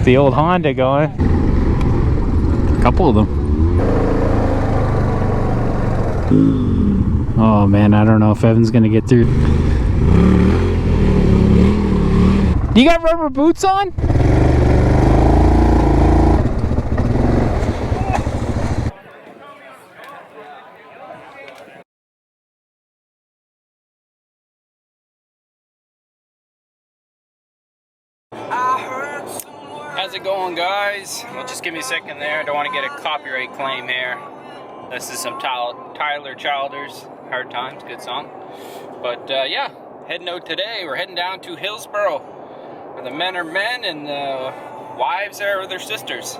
the old Honda going. A couple of them. Oh man, I don't know if Evan's gonna get through. You got rubber boots on? How's it going, guys? Well, just give me a second there. I don't want to get a copyright claim here. This is some Tyler Childers, Hard Times, good song. But yeah, heading out today. We're heading down to Hillsborough, where the men are men and the wives are their sisters.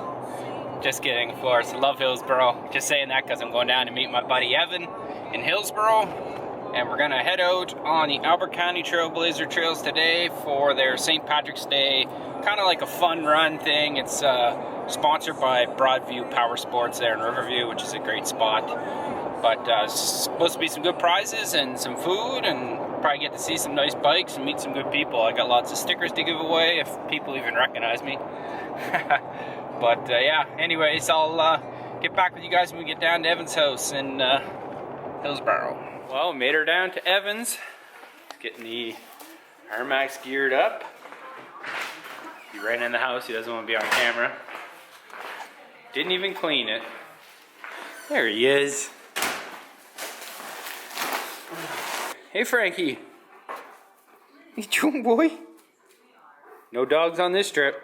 Just kidding, of course. I love Hillsborough. Just saying that because I'm going down to meet my buddy Evan in Hillsborough. And we're going to head out on the Albert County Trailblazer Trails today for their St. Patrick's Day, kind of like a fun run thing. It's sponsored by Broadview Power Sports there in Riverview, which is a great spot. But supposed to be some good prizes and some food, and probably get to see some nice bikes and meet some good people. I got lots of stickers to give away if people even recognize me. But yeah, anyways, I'll get back with you guys when we get down to Evan's house in Hillsborough. Well, made her down to Evans. Getting the Armax geared up. He ran in the house, he doesn't want to be on camera. Didn't even clean it. There he is. Hey Frankie. Hey June boy. No dogs on this trip.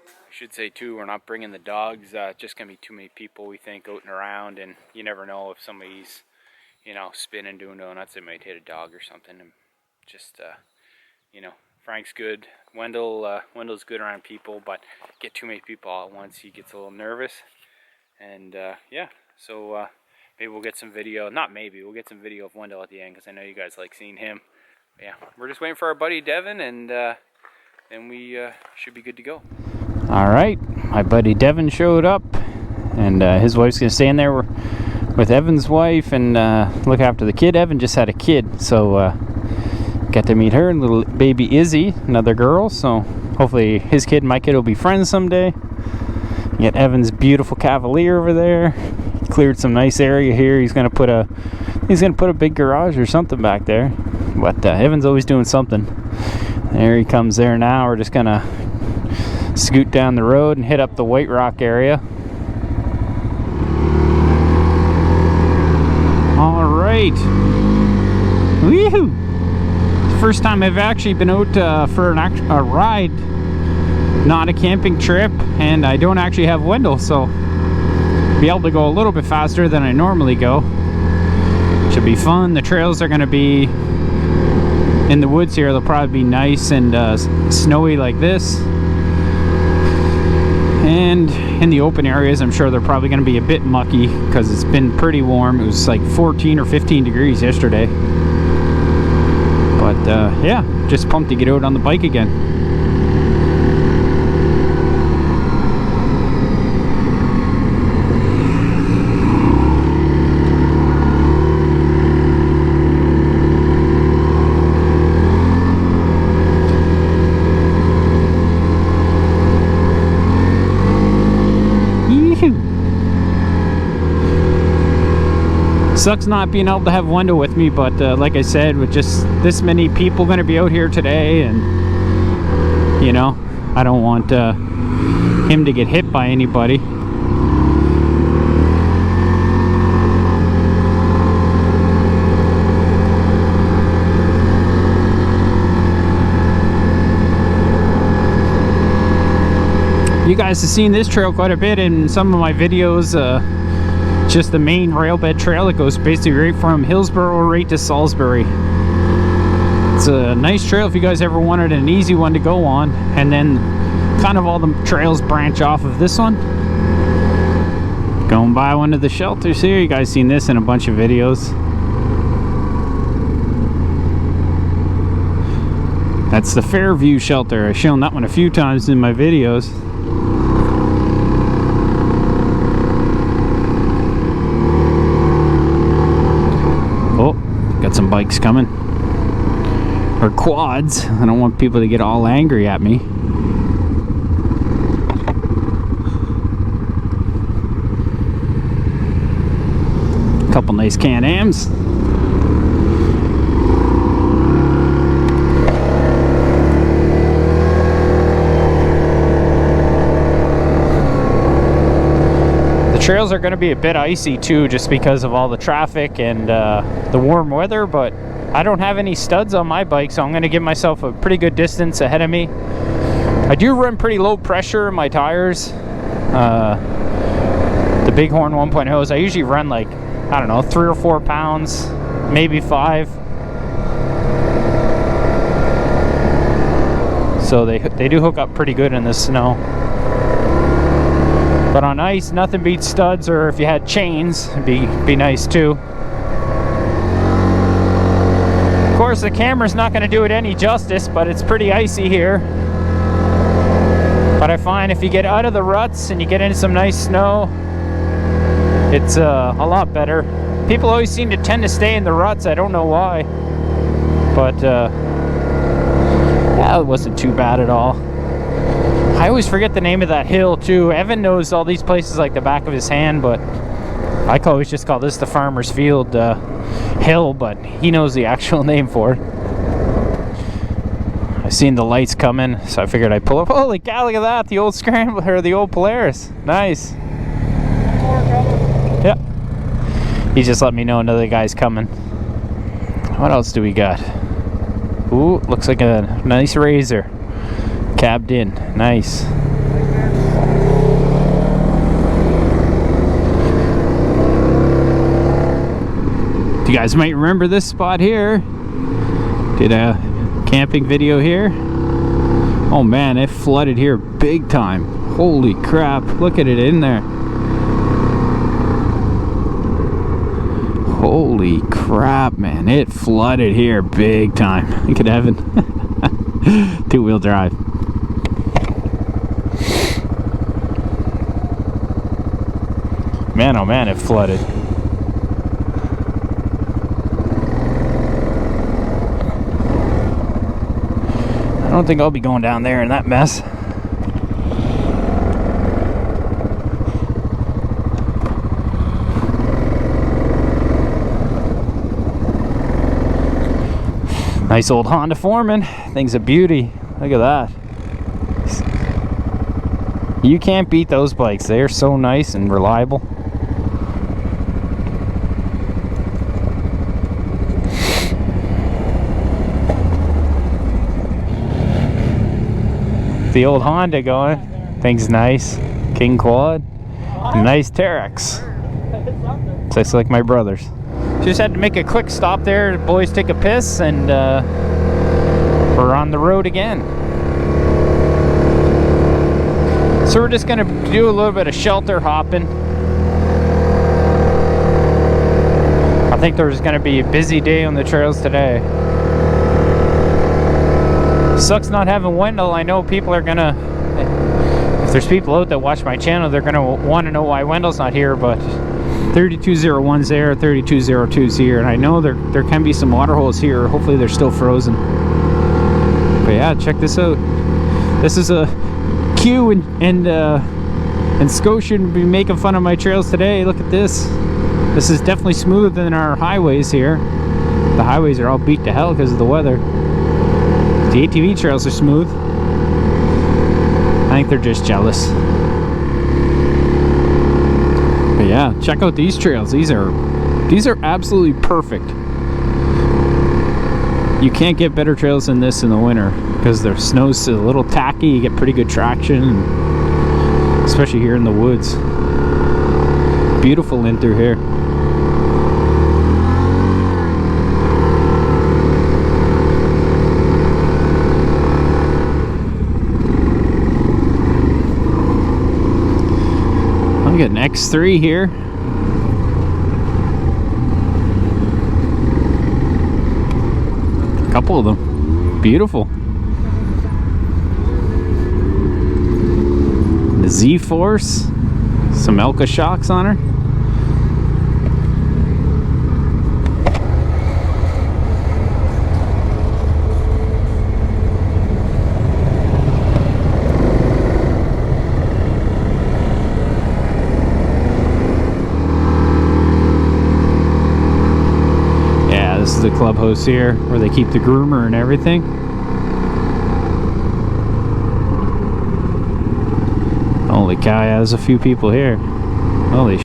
I should say too, we're not bringing the dogs. Just gonna be too many people, we think, out and around, and you never know if somebody's, you know, spinning, doing donuts. They might hit a dog or something. And just, you know, Frank's good. Wendell's good around people, but get too many people all at once, he gets a little nervous. And yeah, so maybe we'll get some video. Not maybe, we'll get some video of Wendell at the end because I know you guys like seeing him. But yeah, we're just waiting for our buddy Devin, and then we should be good to go. All right, my buddy Devin showed up, and his wife's gonna stay in there with Evan's wife and look after the kid. Evan just had a kid, so got to meet her and little baby Izzy, another girl. So hopefully his kid and my kid will be friends someday. You got Evan's beautiful Cavalier over there. Cleared some nice area here. He's gonna put a big garage or something back there. But Evan's always doing something. There he comes there now. We're just gonna scoot down the road and hit up the White Rock area. All right. Woohoo! First time I've actually been out for a ride, not a camping trip, and I don't actually have Wendell, so be able to go a little bit faster than I normally go. Should be fun. The trails are going to be in the woods here. They'll probably be nice and snowy like this, and in the open areas I'm sure they're probably going to be a bit mucky because it's been pretty warm. It was like 14 or 15 degrees yesterday. But yeah, just pumped to get out on the bike again. Sucks not being able to have Wendell with me, but like I said, with just this many people going to be out here today, and you know, I don't want him to get hit by anybody. You guys have seen this trail quite a bit in some of my videos. Just the main rail bed trail. It goes basically right from Hillsborough right to Salisbury. It's a nice trail if you guys ever wanted an easy one to go on, and then kind of all the trails branch off of this one. Going by one of the shelters here. You guys seen this in a bunch of videos. That's the Fairview shelter. I've shown that one a few times in my videos. Got some bikes coming, or quads. I don't want people to get all angry at me. Couple nice Can-Ams. Trails are going to be a bit icy too, just because of all the traffic and the warm weather, but I don't have any studs on my bike, so I'm going to give myself a pretty good distance ahead of me. I do run pretty low pressure in my tires. The Bighorn 1.0s, I usually run like, I don't know, 3 or 4 pounds, maybe 5. So they do hook up pretty good in the snow. But on ice, nothing beats studs, or if you had chains, it'd be nice too. Of course, the camera's not going to do it any justice, but it's pretty icy here. But I find if you get out of the ruts and you get into some nice snow, it's a lot better. People always seem to tend to stay in the ruts. I don't know why. But, yeah, it wasn't too bad at all. I always forget the name of that hill too. Evan knows all these places like the back of his hand, but I always just call this the Farmer's Field hill, but he knows the actual name for it. I seen the lights coming, so I figured I'd pull up. Holy cow, look at that, the old Scrambler, or the old Polaris. Nice. Yeah. He just let me know another guy's coming. What else do we got? Ooh, looks like a nice Razor. Cabbed in. Nice. You guys might remember this spot here. Did a camping video here. Oh man, it flooded here big time. Holy crap, look at it in there. Holy crap, man, it flooded here big time. Look at Evan. 2-wheel drive. Man, oh man, it flooded. I don't think I'll be going down there in that mess. Nice old Honda Foreman. Thing's a beauty. Look at that. You can't beat those bikes. They are so nice and reliable. The old Honda going. Thing's nice. King Quad. Nice Terex. Looks like my brother's. Just had to make a quick stop there. The boys take a piss and we're on the road again. So we're just gonna do a little bit of shelter hopping. I think there's gonna be a busy day on the trails today. Sucks not having Wendell. I know people are gonna, if there's people out that watch my channel, they're gonna want to know why Wendell's not here, but 3201's there, 3202's here, and I know there can be some water holes here. Hopefully they're still frozen. But yeah, check this out. This is a Q and Scotian be making fun of my trails today. Look at this. This is definitely smoother than our highways here. The highways are all beat to hell because of the weather. The ATV trails are smooth. I think they're just jealous. But yeah, check out these trails. These are absolutely perfect. You can't get better trails than this in the winter because the snow's a little tacky. You get pretty good traction, especially here in the woods. Beautiful in through here. I got an X3 here. A couple of them. Beautiful. The Z-Force. Some Elka shocks on her. is the clubhouse here where they keep the groomer and everything. Holy cow, yeah, there's a few people here. Holy sh**.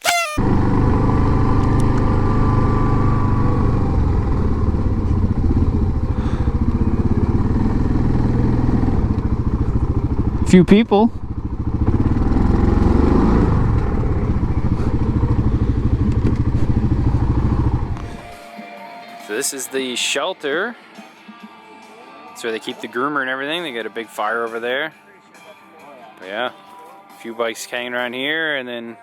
Few people. So this is the shelter. That's where they keep the groomer and everything. They got a big fire over there. But yeah, a few bikes hanging around here, and then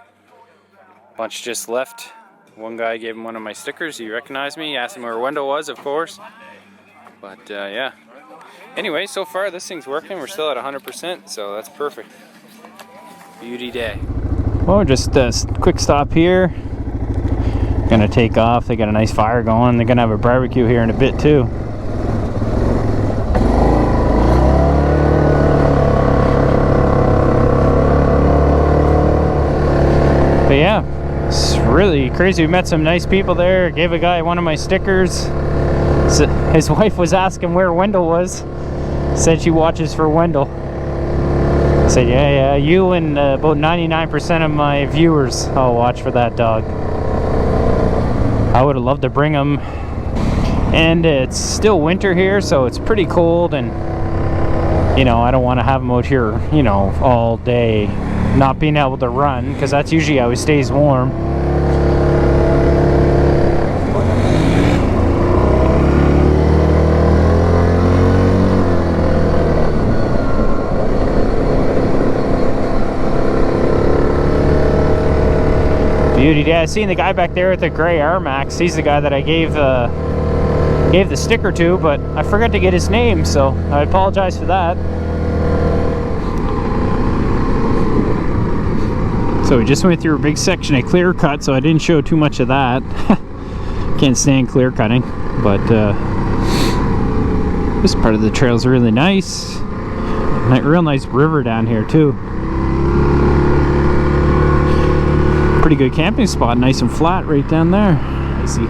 a bunch just left. One guy gave him one of my stickers. He recognized me. He asked him where Wendell was, of course. But yeah. Anyway, so far this thing's working. We're still at 100%, so that's perfect. Beauty day. Well, just a quick stop here. Gonna take off. They got a nice fire going. They're gonna have a barbecue here in a bit too. But yeah, it's really crazy. We met some nice people there. Gave a guy one of my stickers. So his wife was asking where Wendell was. Said she watches for Wendell. I said, yeah, you and about 99% of my viewers all watch for that dog. I would have loved to bring him. And it's still winter here, so it's pretty cold, and you know, I don't want to have him out here, you know, all day not being able to run, because that's usually how he stays warm. Beauty. Yeah, I seen the guy back there with the gray Air Max. He's the guy that I gave the sticker to, but I forgot to get his name, so I apologize for that. So we just went through a big section of clear cut, so I didn't show too much of that. Can't stand clear cutting, but this part of the trail is really nice. Real nice river down here too. Pretty good camping spot, nice and flat right down there. I see.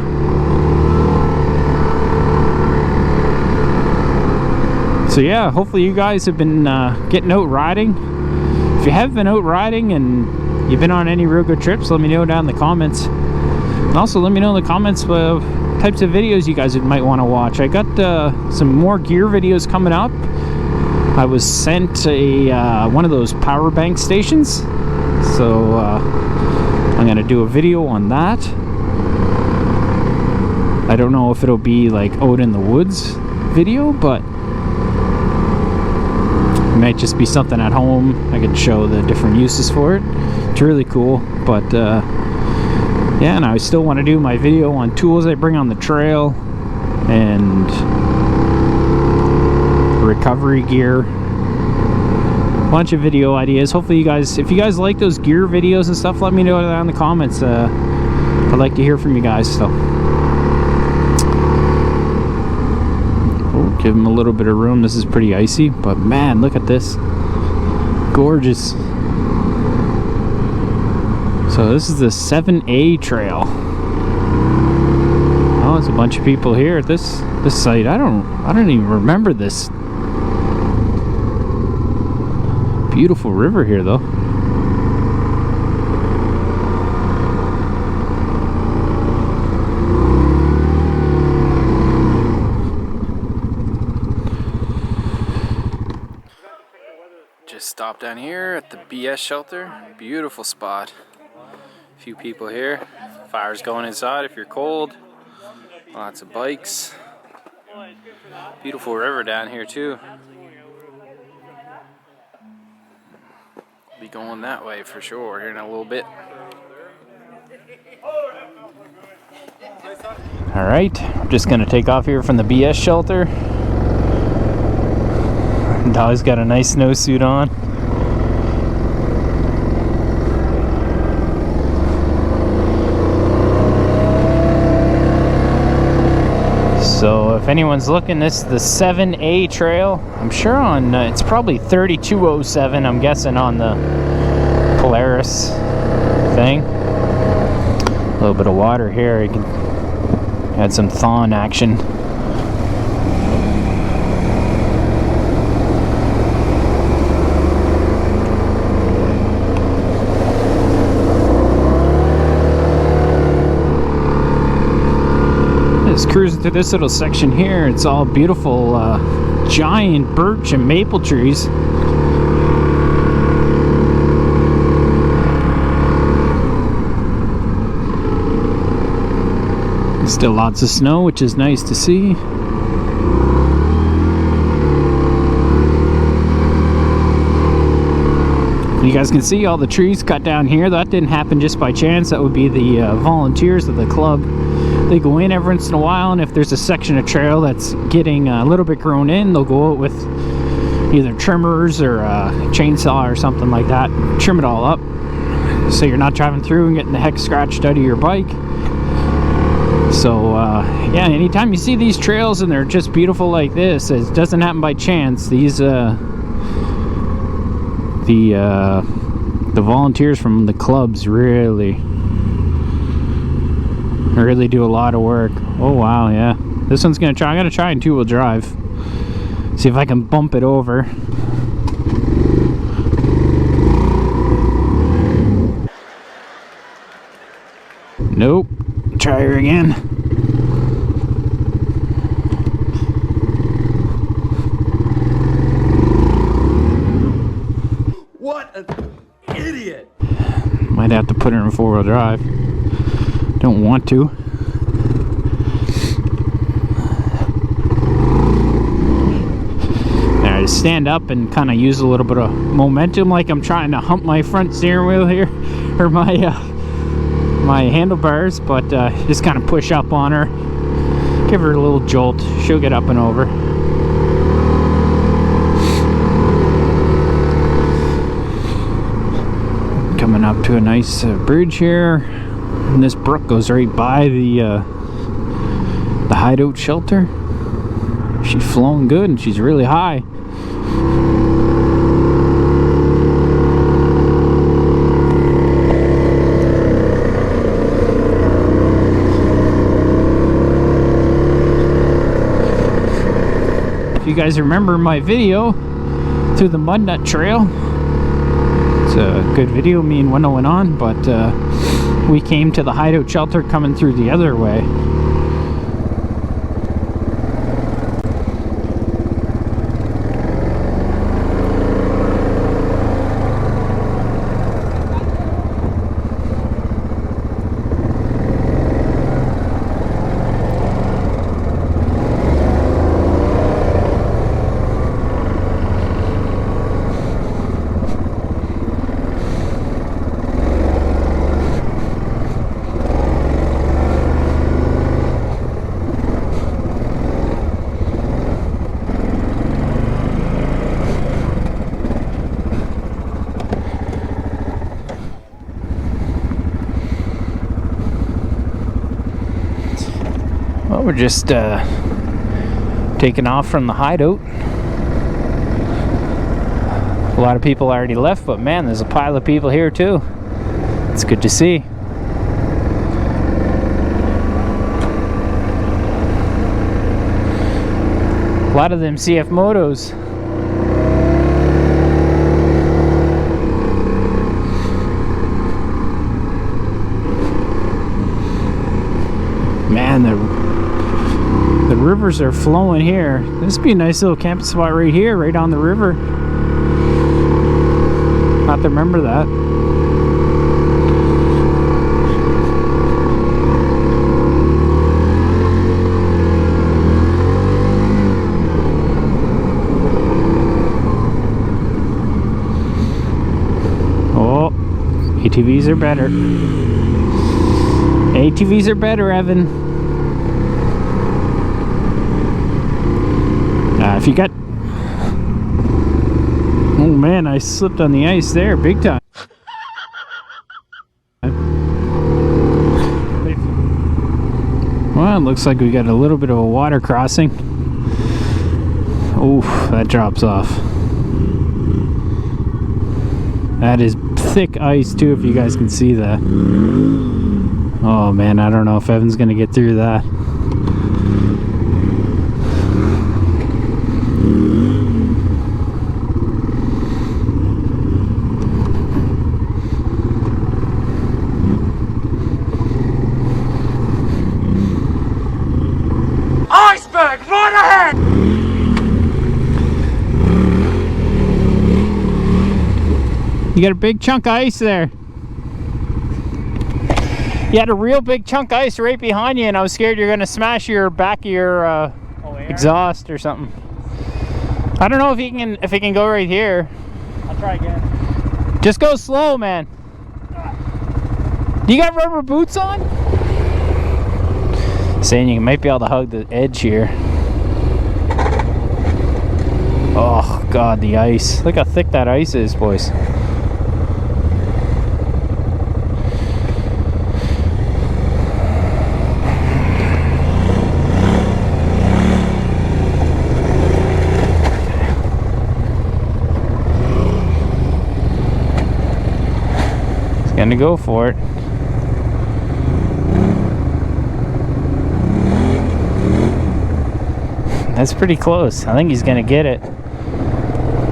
So yeah, hopefully you guys have been getting out riding. If you have been out riding and you've been on any real good trips, let me know down in the comments. And also let me know in the comments types of videos you guys might want to watch. I got some more gear videos coming up. I was sent a one of those power bank stations, so I'm gonna do a video on that. I don't know if it'll be like out in the woods video, but it might just be something at home. I can show the different uses for it. It's really cool. But yeah, and I still want to do my video on tools I bring on the trail and recovery gear. Bunch of video ideas. Hopefully you guys, if you guys like those gear videos and stuff, let me know down in the comments. I'd like to hear from you guys. So give them a little bit of room. This is pretty icy, but man, look at this. Gorgeous. So this is the 7A trail. Oh, there's a bunch of people here at this site. I don't even remember this. Beautiful river here though. Just stopped down here at the BS shelter. Beautiful spot. A few people here. Fire's going inside if you're cold. Lots of bikes. Beautiful river down here too. Be going that way for sure here in a little bit. All right, I'm just gonna take off here from the BS shelter. Dog's got a nice snowsuit on. So if anyone's looking, this is the 7A trail. I'm sure on, it's probably 3207, I'm guessing, on the Polaris thing. A little bit of water here. You can Had some thawing action. Just cruising through this little section here. It's all beautiful giant birch and maple trees. Still lots of snow, which is nice to see. You guys can see all the trees cut down here. That didn't happen just by chance. That would be the volunteers of the club. They go in every once in a while, and if there's a section of trail that's getting a little bit grown in, they'll go out with either trimmers or a chainsaw or something like that, trim it all up so you're not driving through and getting the heck scratched out of your bike. So yeah, anytime you see these trails and they're just beautiful like this, it doesn't happen by chance. These the volunteers from the clubs really do a lot of work. Oh wow, yeah. This one's gonna try. I'm gonna try in two-wheel drive. See if I can bump it over. Nope. Try her again. What an idiot! Might have to put her in four-wheel drive. Don't want to. Now I just stand up and kind of use a little bit of momentum, like I'm trying to hump my front steering wheel here, or my handlebars, but just kind of push up on her, give her a little jolt. She'll get up and over. Coming up to a nice bridge here, and this brook goes right by the hideout shelter. She's flowing good and she's really high. If you guys remember my video through the Mud Nut Trail, it's a good video me and Wendell went on, but we came to the hideout shelter coming through the other way. Well, we're just taking off from the hideout. A lot of people already left, but man, there's a pile of people here too. It's good to see. A lot of them CF Motos. Man, the rivers are flowing here. This would be a nice little camping spot right here, right on the river. Have to remember that. Oh, ATVs are better. ATVs are better, Evan. If you got... Oh man, I slipped on the ice there, big time. Well, it looks like we got a little bit of a water crossing. Oof, that drops off. That is thick ice too, if you guys can see that. Oh man, I don't know if Evan's gonna get through that. You got a big chunk of ice there. You had a real big chunk of ice right behind you, and I was scared you're gonna smash your back of your exhaust or something. I don't know if he can go right here. I'll try again. Just go slow, man. You got rubber boots on? Saying you might be able to hug the edge here. Oh God, the ice. Look how thick that ice is, boys. He's gonna go for it. That's pretty close. I think he's gonna get it.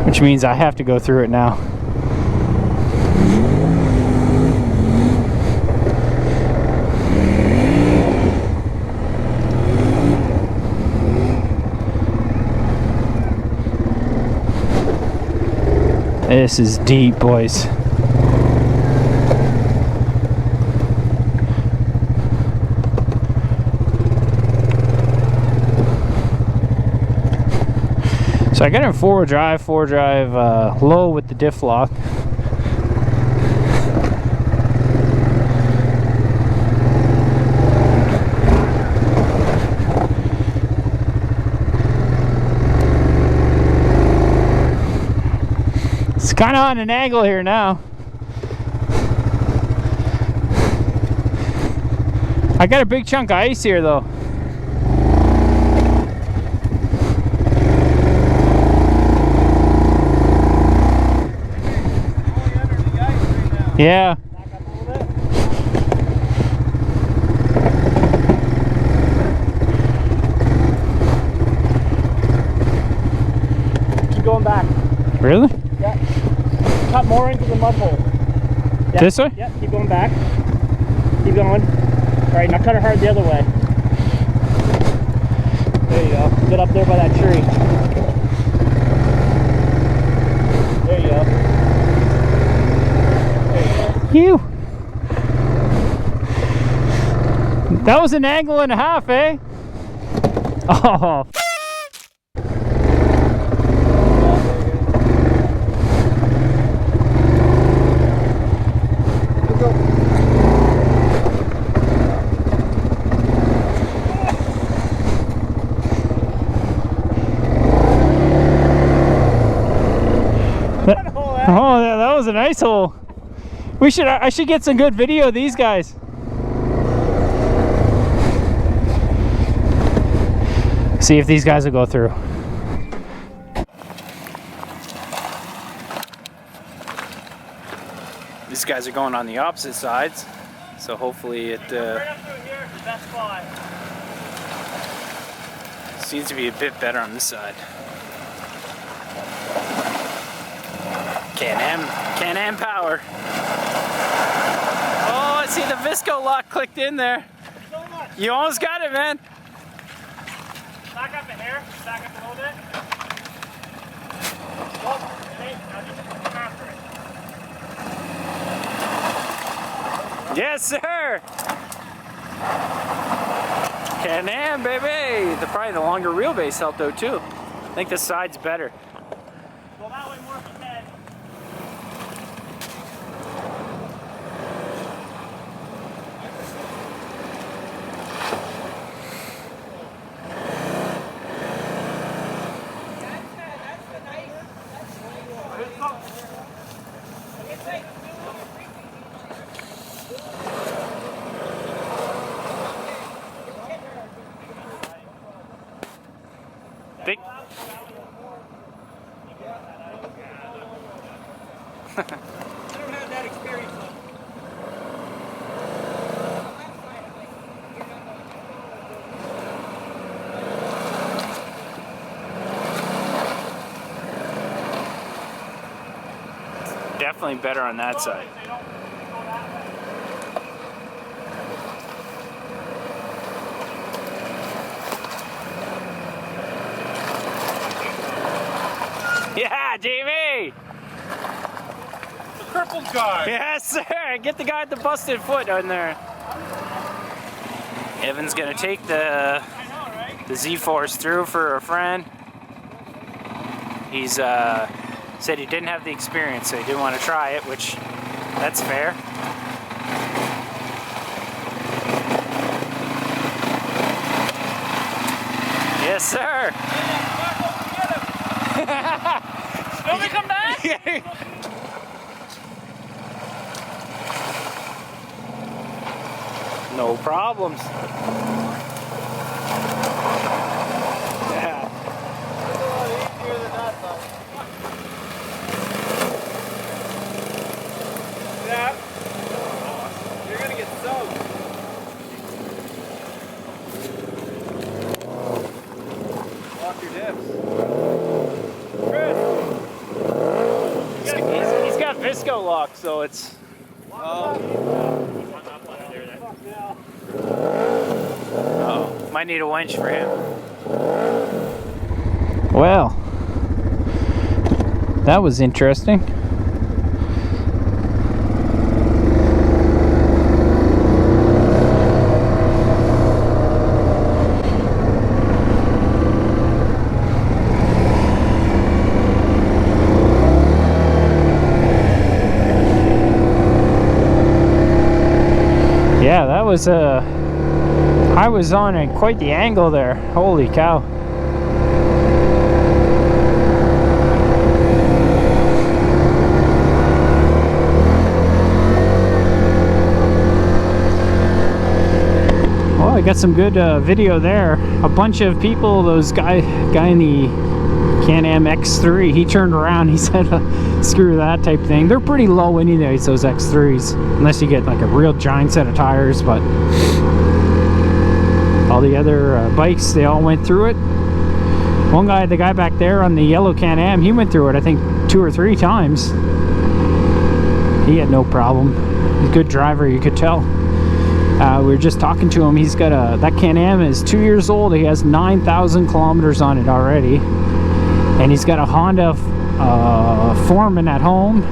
Which means I have to go through it now. This is deep, boys. So I got in four-wheel drive low with the diff lock. It's kind of on an angle here now. I got a big chunk of ice here though. Yeah. Back up a little bit. Keep going back. Really? Yeah. Cut more into the mud hole. Yeah. This way? Yeah, keep going back. Keep going. Alright, now cut it hard the other way. There you go. Get up there by that tree. There you go. Phew. That was an angle and a half, eh? Oh. Oh, that was a nice hole. I should get some good video of these guys. See if these guys will go through. These guys are going on the opposite sides, so hopefully it Right up through here is the best spot. seems to be a bit better on this side. Can-Am power. Oh, I see the Visco lock clicked in there. So much. You almost got it, man. Back up in here. Back up a little bit. Oh, okay. Now just come after it. Yes, sir. Can-Am, baby. Probably the longer wheelbase helped though too. I think the side's better. Go that way more if you can. Big. I don't have that experience though. Definitely better on that side. Yeah, Jamie! The muscle guy. Yes, sir. Get the guy with the busted foot on there. Evan's gonna take the Z-Force through for a friend. He's said he didn't have the experience, so he didn't want to try it, which that's fair. Yes, sir. Don't we come back? No problems. Yeah. Easier than that, though. Yeah. You're gonna get soaked. Lock your dips. Chris! He's got Visco lock, so it's. Oh, might need a winch for him. Well, that was interesting. Yeah, that was I was on quite the angle there. Holy cow. Well, I got some good video there. A bunch of people, those guy in the Can-Am X3, he turned around, he said screw that type thing. They're pretty low anyways, those X3s, unless you get like a real giant set of tires, but all the other bikes, they all went through it. One guy, the guy back there on the yellow Can-Am, he went through it I think 2 or 3 times. He had no problem. He's a good driver, you could tell. We were just talking to him. He's got that Can-Am is 2 years old. He has 9,000 kilometers on it already. And he's got a Honda Foreman at home,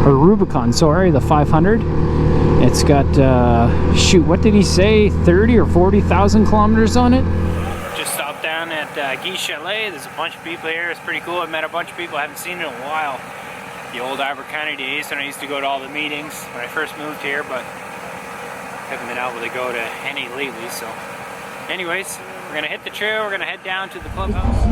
or Rubicon, sorry, the 500. It's got, shoot, what did he say, 30 or 40,000 kilometers on it? Just stopped down at Guy Chalet. There's a bunch of people here. It's pretty cool. I've met a bunch of people I haven't seen in a while. The old Abercrombie days when I used to go to all the meetings when I first moved here, but haven't been able to go to any lately, so. Anyways, we're gonna hit the trail, we're gonna head down to the clubhouse.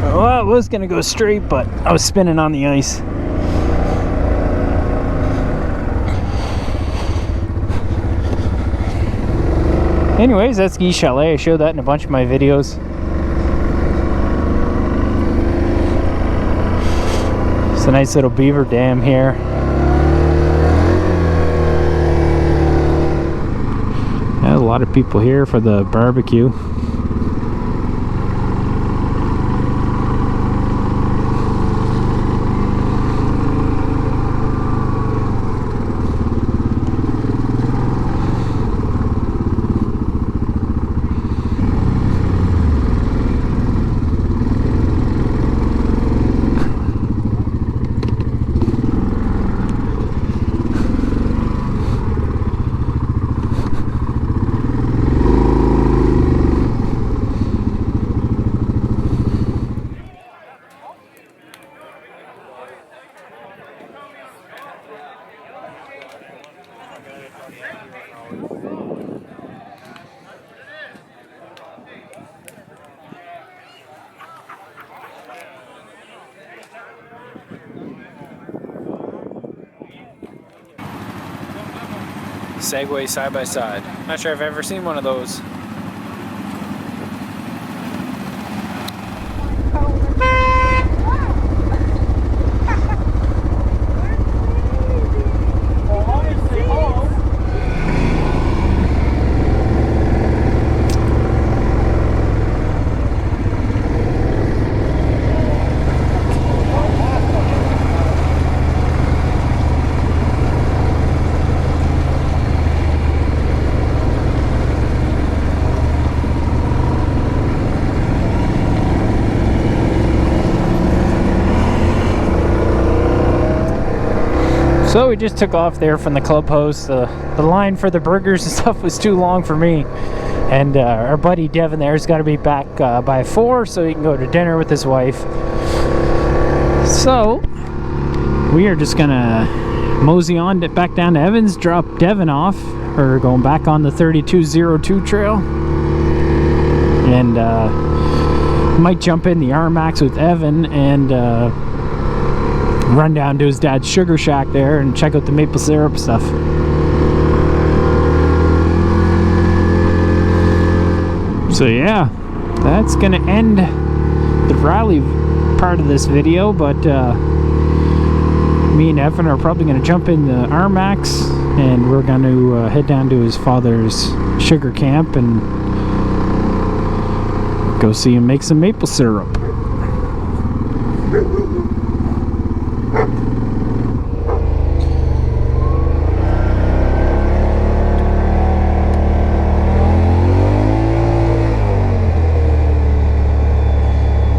Well, I was gonna go straight, but I was spinning on the ice. Anyways, that's Guy Chalet. I showed that in a bunch of my videos. It's a nice little beaver dam here. There's a lot of people here for the barbecue. Segway side by side. Not sure I've ever seen one of those. So we just took off there from the clubhouse. The line for the burgers and stuff was too long for me. And our buddy Devin there's got to be back by 4 so he can go to dinner with his wife. So we are just gonna mosey on back down to Evans, drop Devin off. We're going back on the 3202 trail. And might jump in the RMAX with Evan and run down to his dad's sugar shack there and check out the maple syrup stuff. So yeah, that's gonna end the rally part of this video, but me and Evan are probably gonna jump in the RMAX and we're gonna head down to his father's sugar camp and go see him make some maple syrup.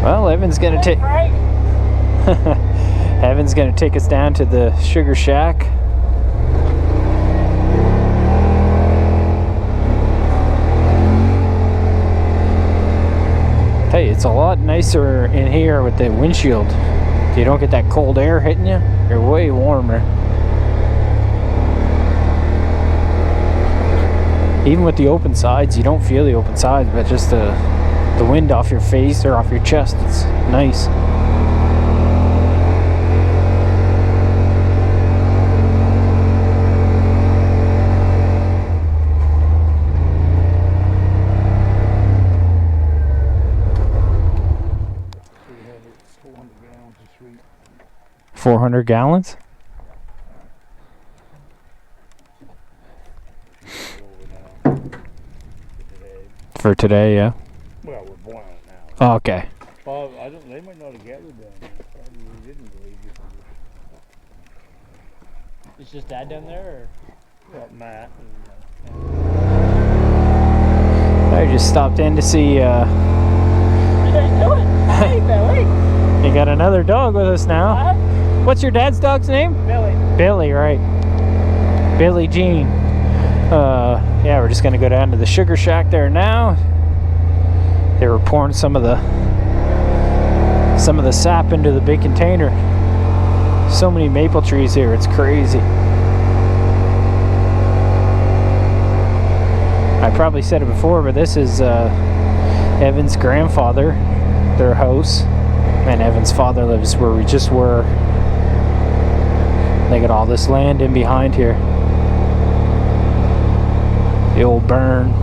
Well, Evan's gonna take Evan's gonna take us down to the sugar shack. Hey, it's a lot nicer in here with the windshield. You don't get that cold air hitting you. You're way warmer. Even with the open sides, you don't feel the open sides, but just the wind off your face or off your chest, it's nice. Gallons of sweet. 400 gallons? For today, yeah. Well, we're boiling it now. Oh, okay. Well, I don't. They might not have gathered down there. Probably didn't believe you. It's just Dad down there, Well, Matt. I just stopped in to see. or? What are you guys doing? Hey, Billy. You got another dog with us now. What's your dad's dog's name? Billy. Billy, right? Billy Jean. Yeah, we're just gonna go down to the sugar shack there now. They were pouring some of the sap into the big container. So many maple trees here, it's crazy. I probably said it before, but this is Evan's grandfather, their house, and Evan's father lives where we just were. They got all this land in behind here. The old burn.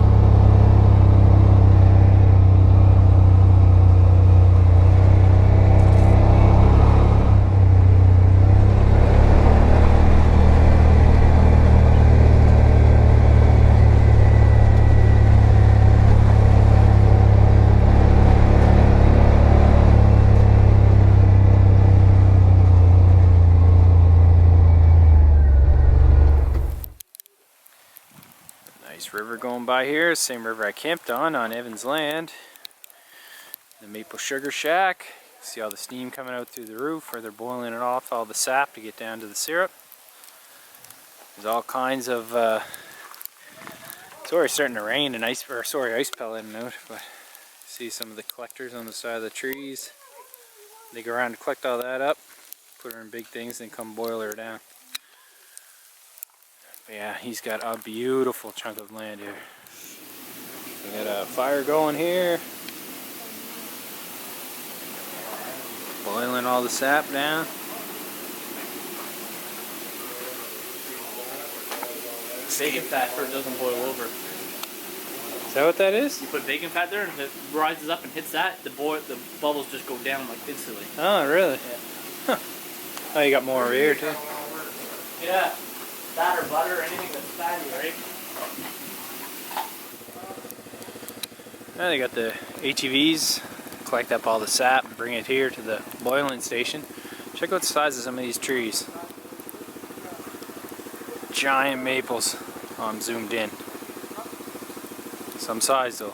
River going by here, same river I camped on Evan's land. The maple sugar shack. See all the steam coming out through the roof where they're boiling it off, all the sap to get down to the syrup. There's all kinds of it's already starting to rain and ice pelleting out, but see some of the collectors on the side of the trees. They go around to collect all that up, put her in big things, then come boil her down. But yeah, he's got a beautiful chunk of land here. We got a fire going here. Boiling all the sap down. Bacon fat so it doesn't boil over. Is that what that is? You put bacon fat there and if it rises up and hits that, the bubbles just go down like instantly. Oh, really? Yeah. Huh. Oh, you got more over here too. Yeah. Fat or butter or anything that's fatty, right? Now they got the ATVs, collect up all the sap and bring it here to the boiling station. Check out the size of some of these trees. Giant maples. Oh, I'm zoomed in. Some size though.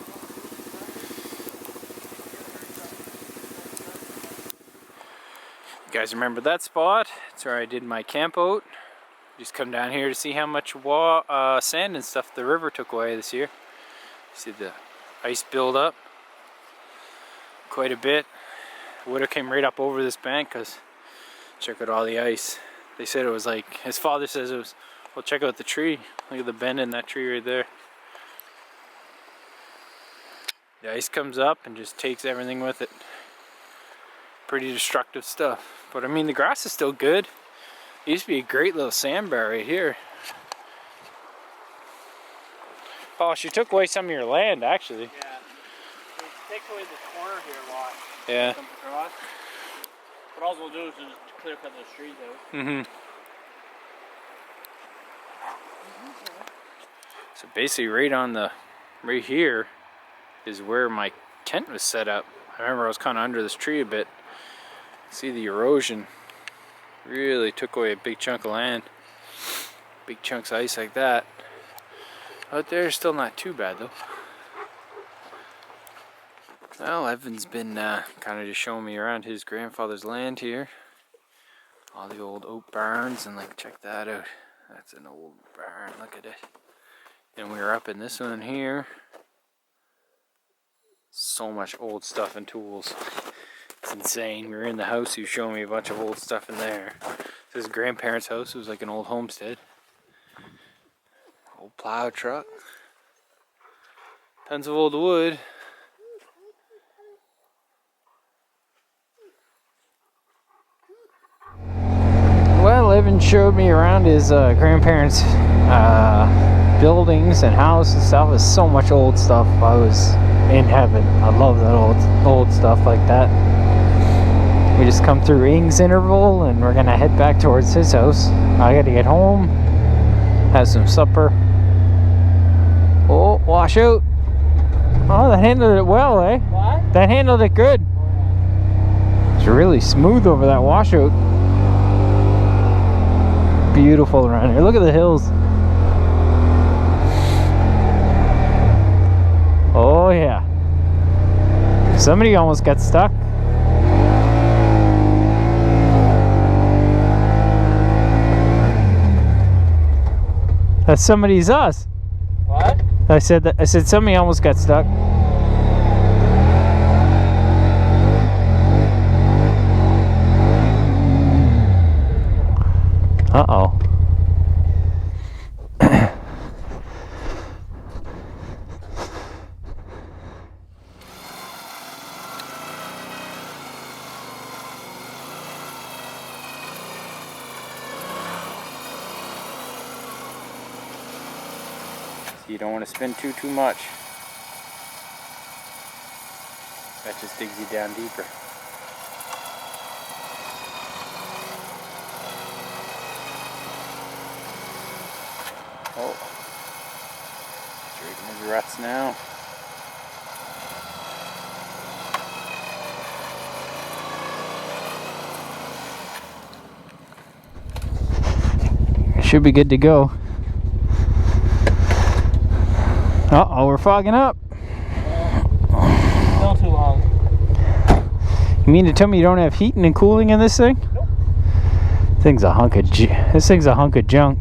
You guys remember that spot? It's where I did my camp out. Just come down here to see how much sand and stuff the river took away this year. See the ice build up quite a bit. Would have came right up over this bank because check out all the ice. They said it was like, his father says it was, well, check out the tree. Look at the bend in that tree right there. The ice comes up and just takes everything with it. Pretty destructive stuff. But I mean, the grass is still good. It used to be a great little sandbar right here. Oh, she took away some of your land, actually. Yeah. They take away this corner here a lot. Yeah. Comes across. What all we'll do is just clear cut those trees out. Mm-hmm. So basically right here is where my tent was set up. I remember I was kind of under this tree a bit. See the erosion really took away a big chunk of land. Big chunks of ice like that. Out there, still not too bad though. Well, Evan's been kind of just showing me around his grandfather's land here. All the old oak barns, and like, check that out. That's an old barn, look at it. And we were up in this one here. So much old stuff and tools. It's insane. We were in the house, he was showing me a bunch of old stuff in there. This is his grandparents' house. It was like an old homestead. Old plow truck. Tons of old wood. Well, Evan showed me around his grandparents' buildings and house and stuff. There's so much old stuff. I was in heaven. I love that old stuff like that. We just come through Ing's interval and we're gonna head back towards his house. I gotta get home, have some supper. Oh, wash out. Oh, that handled it well, eh? What? That handled it good. It's really smooth over that washout. Beautiful around here. Look at the hills. Oh yeah. Somebody almost got stuck. That's somebody's us. What? I said somebody almost got stuck. Uh-oh. You don't want to spin too much. That just digs you down deeper. Oh, straight in the ruts now. Should be good to go. Uh-oh, we're fogging up. Still too long. You mean to tell me you don't have heating and cooling in this thing? Nope. This thing's a hunk of junk.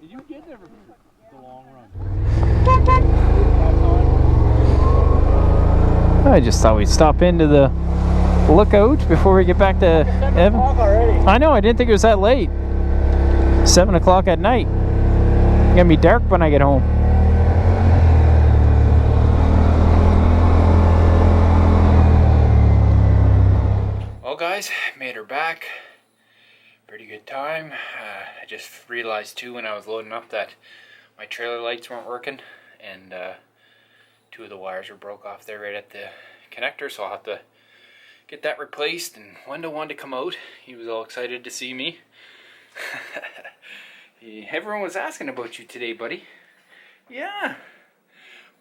You get there for the long run. I just thought we'd stop into the lookout before we get back to Evan. I know, I didn't think it was that late. 7 o'clock at night. It's gonna be dark when I get home. Well guys, made her back. Pretty good time. I just realized too when I was loading up that my trailer lights weren't working, and 2 of the wires were broke off there right at the connector, so I'll have to get that replaced. And Wendell wanted to come out. He was all excited to see me. Everyone was asking about you today, buddy. Yeah.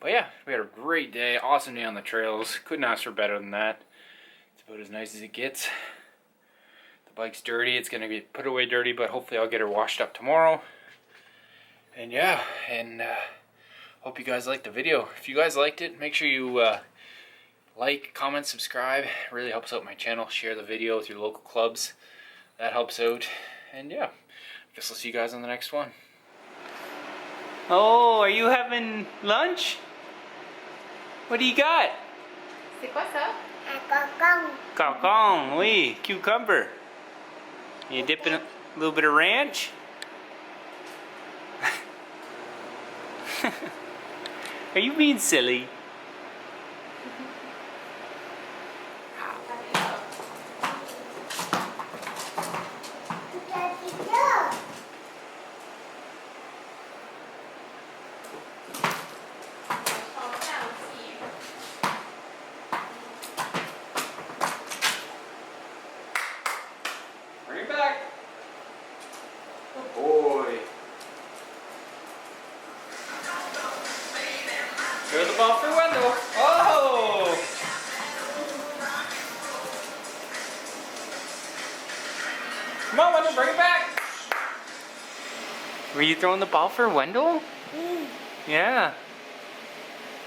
But yeah, we had a great day. Awesome day on the trails. Couldn't ask for better than that. It's about as nice as it gets. The bike's dirty. It's going to get put away dirty, but hopefully I'll get her washed up tomorrow. And yeah, and hope you guys liked the video. If you guys liked it, make sure you like, comment, subscribe. It really helps out my channel. Share the video with your local clubs. That helps out. And yeah, I guess I'll see you guys on the next one. Oh, are you having lunch? What do you got? C'est quoi ça? Cacon, oui, cucumber. You dipping a little bit of ranch? Are you being silly? Bring it back. Good boy. Throw the ball for Wendell. Oh! Come on, Wendell, bring it back. Were you throwing the ball for Wendell? Yeah.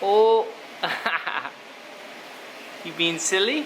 Oh. You being silly?